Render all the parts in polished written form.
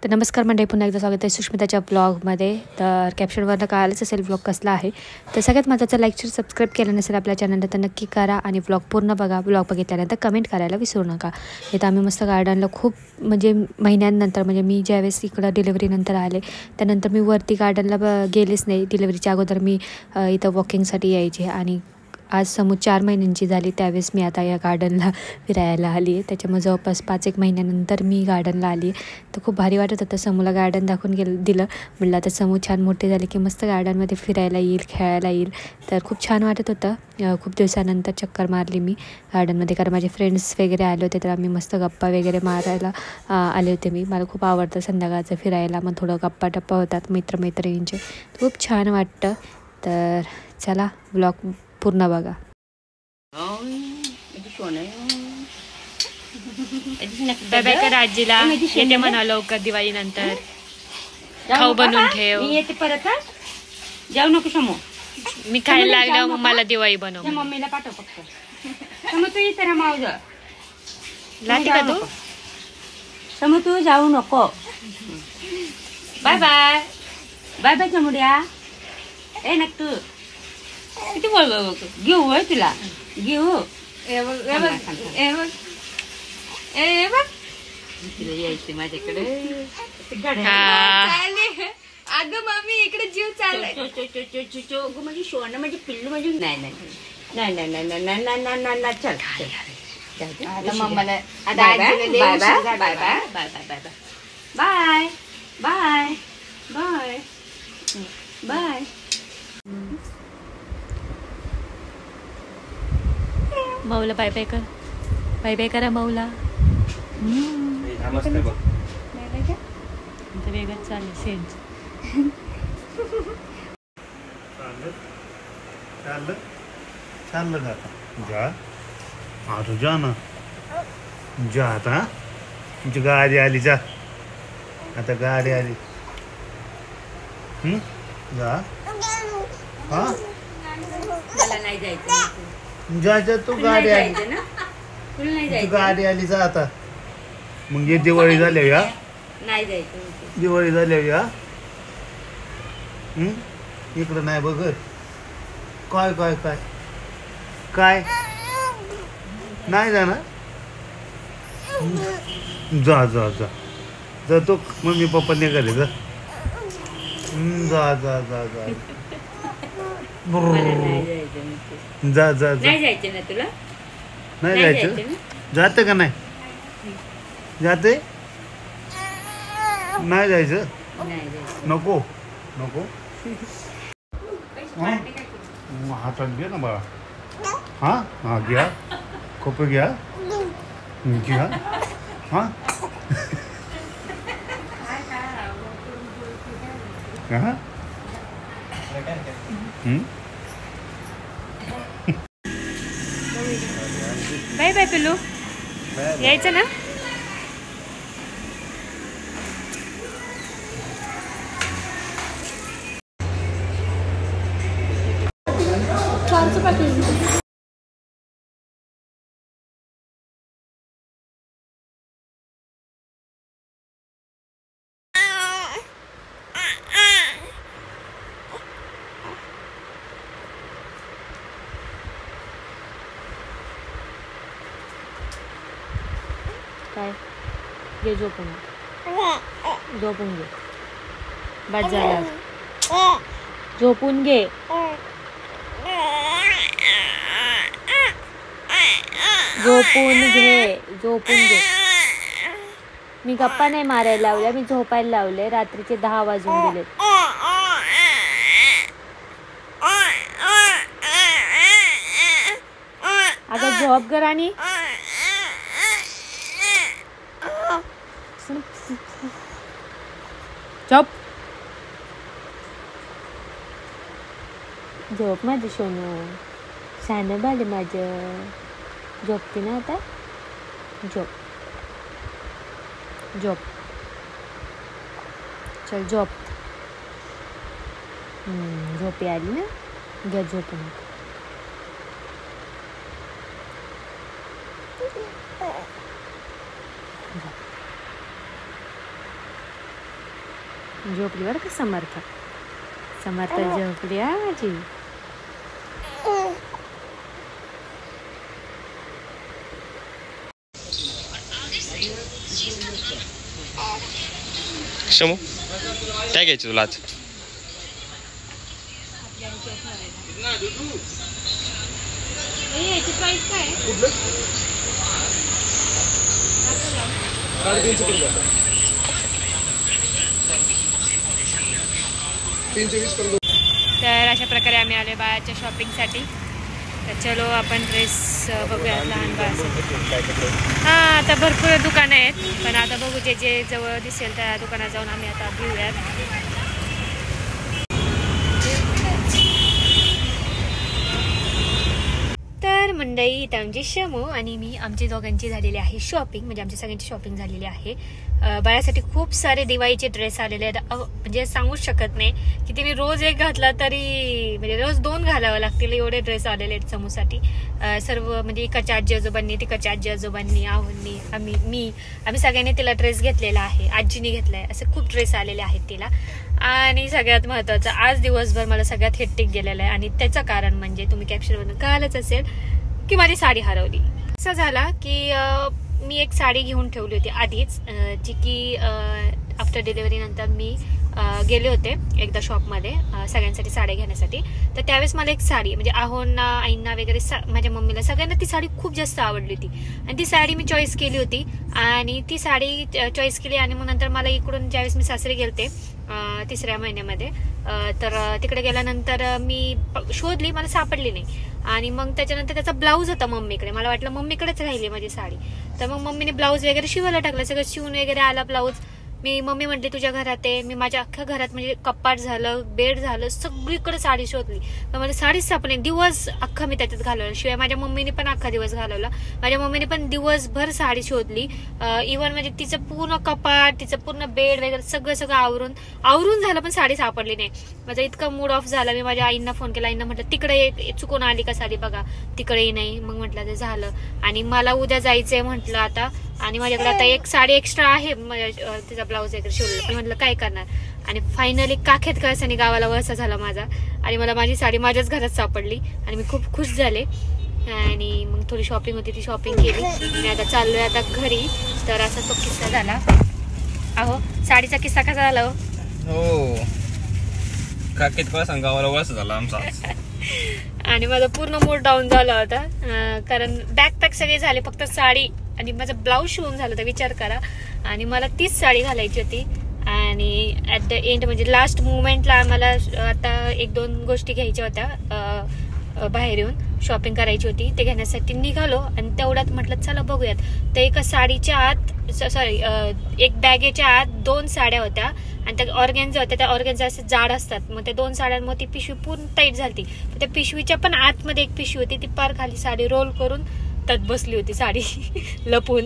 तर नमस्कार मंडळी, पुन्हा एकदा स्वागत आहे सुष्मिताच्या ब्लॉगमध्ये. तर कॅप्शनवरनं कळालंच असेल ब्लॉग कसला आहे. तर सगळ्यात महत्त्वाचं, लाईक शेअर सबस्क्राईब केलं नसेल आपल्या चॅनलला तर नक्की करा आणि ब्लॉग पूर्ण बघा. ब्लॉग बघितल्यानंतर कमेंट करायला विसरू नका. इथं आम्ही मस्त गार्डनला खूप म्हणजे महिन्यांनंतर, म्हणजे मी ज्यावेळेस इकडं डिलिव्हरीनंतर आले त्यानंतर मी वरती गार्डनला गेलेच नाही. डिलिव्हरीच्या अगोदर मी इथं वॉकिंगसाठी यायचे आणि आज समूह 4 महिन्यांची झाली त्यावेळेस मी आता या गार्डनला फिरायला आली आहे. त्याच्यामुळे जवळपास 5-1 महिन्यानंतर मी गार्डनला आली आहे. तर खूप भारी वाटत होतं. समूला गार्डन दाखवून दिलं. म्हटलं आता समूह छान मोठे झाले की मस्त गार्डनमध्ये फिरायला येईल, खेळायला येईल. तर खूप छान वाटत होतं. खूप दिवसानंतर चक्कर मारली मी गार्डनमध्ये, कारण माझे फ्रेंड्स वगैरे आले होते. तर आम्ही मस्त गप्पा वगैरे मारायला आले होते. मला खूप आवडतं संध्याकाळचं फिरायला. मग थोडं गप्पा टप्पा होतात मित्रमैत्रिणींचे. खूप छान वाटतं. तर चला ब्लॉग पूर्ण बघा. आजीला येते म्हणा लवकर दिवाळी नंतर खाऊ बनवून ठेव. येते परत. जाऊ नको समो, मी खायला लागलं मग मला दिवाळी बनव. मम्मीला पाठव फक्त. समो तू इथे मावज लाटी का तू. समो तू जाऊ नको. Bye bye. बाय बाय चमुड्या. ए नक तू किती बोल घेऊ होय तुला घेऊ. यायचे माझ्याकडे. अगं मम्मी इकडे जीव चाललाय. म्हणजे शोन म्हणजे पिल्लू म्हणजे नाही नाही नाही नाही नाही नाही नाही नाही नाही नाही नाही. चल आता मम्माला bye bye bye bye bye bye bye bye bye bye bye bye. मौला बाय बाय कर. बाय बाय करा मौला. वेगळंच चालेल सेंट. चाललं जाता जा. अरे जा ना, जा आता. तुमची गाडी आली, जा आता. गाडी आली. जा. हा मला नाही जायचं. जा तू. गाडी आली, ना तुला नाही तुझी जायचं. गाडी आली, जा आता. मग ये दिवाळी झाल्यावर या. नाही जायचं. दिवाळी झाल्यावर या. इकडं नाही बघत. काय काय काय काय नाही जाणार. जा जा जा जा तू. मम्मी पप्पा निघाले, जा जा जा जा जा. मला नाही जायचं. जा जा जा. नाही जायचं ना तुला. नाही नाही जायचं. जायचं जाते का नाही. जाते नाही जायचं. नाही जायचं. नको नको. हातात घे ना बाळा. हा हा घ्या. खोपे घ्या. घ्या. हा हा. बाय बाय पिल्लू. यायचं ना. काय घे झोपून. झोपून घे. बस झाला. झोपून घे. झोपून घे. झोपून घे. मी गप्पा नाही मारायला लावल्या, मी झोपायला लावले. रात्रीचे 10 वाजून गेले. अगं झोप कर. आणि झोप. झोप माझं सोनू. शानं बाले माझं. झोपते ना आता. झोप झोप. चल झोप. झोपी आली ना. घ्या झोपून. झोपली बरं का समर्थ. समर्थ झोपली माझी. शमू काय घ्यायचं तुला आज? तर अशा प्रकारे आम्ही आलो बाळाच्या शॉपिंगसाठी. तर चलो आपण ड्रेस बघूया लहान बाळासाठी. हां आता भरपूर दुकानं आहेत पण आता बघू जे जे जवळ दिसेल त्या दुकानात जाऊन आम्ही आता घेऊयात. तर मंडळी इथं आमची शमू आणि मी आमची दोघांची झालेली आहे शॉपिंग. म्हणजे आमची सगळ्यांची शॉपिंग झालेली आहे. बाळासाठी खूप सारे दिवाळीचे ड्रेस आलेले आहेत. म्हणजे सांगूच शकत नाही की तिने रोज एक घातला तरी म्हणजे रोज 2 घालावं लागतील एवढे ड्रेस आलेले आहेत समूसाठी. सर्व म्हणजे इकडच्या आजी आजोबांनी तिकडच्या आजी आजोबांनी आहोंनी आम्ही सगळ्यांनी तिला ड्रेस घेतलेला आहे. आजीने घेतलाय. असे खूप ड्रेस आलेले आहेत तिला. आणि सगळ्यात महत्त्वाचं आज दिवसभर मला सगळ्यात हेक्टिक गेलेलं आहे आणि त्याचं कारण म्हणजे तुम्ही कॅप्शनवरून कळालंच असेल की माझी साडी हरवली. असं झाला की मी एक साडी घेऊन ठेवली होती आधीच जी की आफ्टर डिलिव्हरी नंतर मी गेले होते एकदा शॉपमध्ये सगळ्यांसाठी साड्या घेण्यासाठी. तर त्यावेळेस मला एक साडी म्हणजे आहोंना आईंना वगैरे माझ्या मम्मीला सगळ्यांना ती साडी खूप जास्त आवडली होती आणि ती साडी मी चॉईस केली होती. आणि ती साडी चॉईस केली आणि मग नंतर मला इकडून ज्यावेळेस मी सासरी गेलते 3ऱ्या महिन्यामध्ये तर तिकडे गेल्यानंतर मी शोधली मला सापडली नाही. आणि मग त्याच्यानंतर त्याचा ब्लाऊज होता मम्मीकडे. मला वाटलं मम्मीकडेच राहिली माझी साडी. तर मग मम्मीने ब्लाऊज वगैरे शिवायला टाकला. सगळं शिवून वगैरे आला ब्लाऊज. मी मम्मी म्हटली तुझ्या घरात आहे. मी माझ्या अख्ख्या घरात म्हणजे कपाट झालं बेड झालं सगळीकडे साडी शोधली तर मला साडीच सापडली. दिवस अख्खा मी त्याच्यात घालवला. शिवाय माझ्या मम्मीने पण अख्खा दिवस घालवला. माझ्या मम्मीने पण दिवसभर साडी शोधली. इव्हन म्हणजे तिचं पूर्ण कपाट तिचं पूर्ण बेड वगैरे सगळं आवरून झालं पण साडी सापडली नाही. माझा इतका मूड ऑफ झाला. मी माझ्या आईंना फोन केला. आईंना म्हटलं तिकडे चुकून आली का साडी बघा तिकडेही नाही. मग म्हटलं ते झालं आणि मला उद्या जायचंय म्हटलं आता. आणि माझ्याकडे आता एक साडी एक्स्ट्रा आहे तिचा ब्लाऊज वगैरे शिवलेला. मी म्हटलं काय करणार. आणि फायनली काखेत कळसाने गावाला वळसा झाला माझा आणि मला माझी साडी माझ्याच घरात सापडली आणि मी खूप खुश झाले. आणि मग थोडी शॉपिंग होती ती शॉपिंग केली आणि आता चाललोय आता घरी. तर असा तो किस्सा झाला. अहो साडीचा किस्सा कसा झाला हो काकेत कळसा गावाला वळसा झाला आमचा. आणि माझा पूर्ण मूड डाऊन झाला होता कारण बॅकपॅक सगळे झाले फक्त साडी आणि माझा ब्लाऊज शिवून झाला तर विचार करा. आणि मला तीच साडी घालायची होती. आणि ॲट द एंड म्हणजे लास्ट मुवमेंटला आम्हाला आता 1-2 गोष्टी घ्यायच्या होत्या बाहेर येऊन शॉपिंग करायची होती. ते घेण्यासाठी निघालो आणि तेवढ्यात म्हटलं चला बघूयात. तर एका साडीच्या आत एक बॅगेच्या आत 2 साड्या होत्या आणि त्या ऑर्गॅन्झा होत्या. त्या ऑर्गॅन्झा असे जाड असतात. मग त्या 2 साड्यांमध्ये ती पिशवी पूर्ण टाईट झाली. त्या पिशवीच्या पण आतमध्ये एक पिशवी होती. ती पार खाली साडी रोल करून त्यात बसली होती साडी लपून.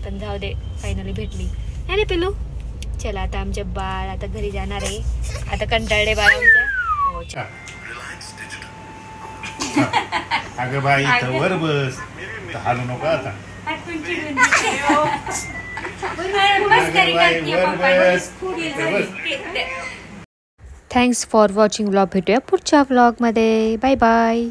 पण जाऊ दे फायनली भेटली नाही पिलू. चला आता आमचे बाळ आता घरी जाणार आहे. आता कंटाळले बाळ आमचं. अगं बाई वर बस हालू नको आता. Thanks for watching vlog. भेटूया पुढच्या व्लॉगमध्ये. Bye bye.